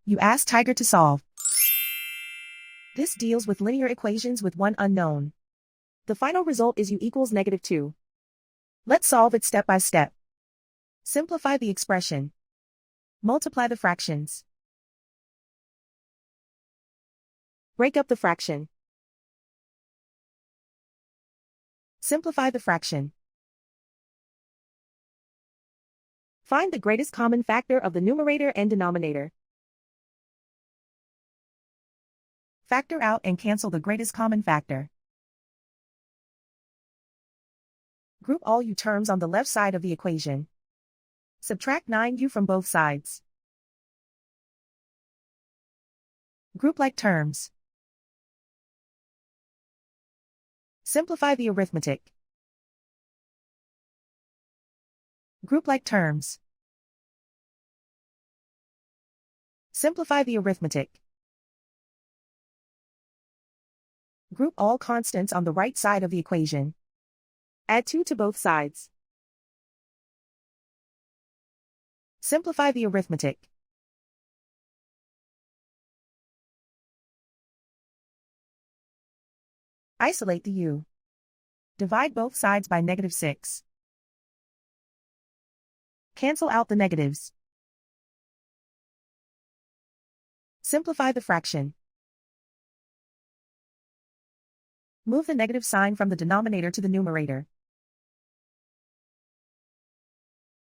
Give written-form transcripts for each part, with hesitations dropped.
You ask Tiger to solve. This deals with linear equations with one unknown. The final result is u equals -2. Let's solve it step by step. Simplify the expression. Multiply the fractions. Break up the fraction. Simplify the fraction. Find the greatest common factor of the numerator and denominator. Factor out and cancel the greatest common factor. Group all u terms on the left side of the equation. Subtract 9u from both sides. Group like terms. Simplify the arithmetic. Group like terms. Simplify the arithmetic. Group all constants on the right side of the equation. Add 2 to both sides. Simplify the arithmetic. Isolate the u. Divide both sides by -6. Cancel out the negatives. Simplify the fraction. Move the negative sign from the denominator to the numerator.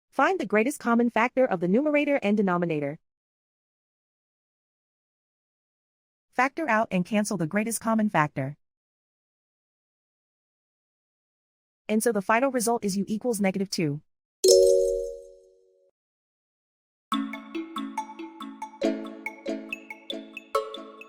Find the greatest common factor of the numerator and denominator. Factor out and cancel the greatest common factor. And so the final result is u equals -2.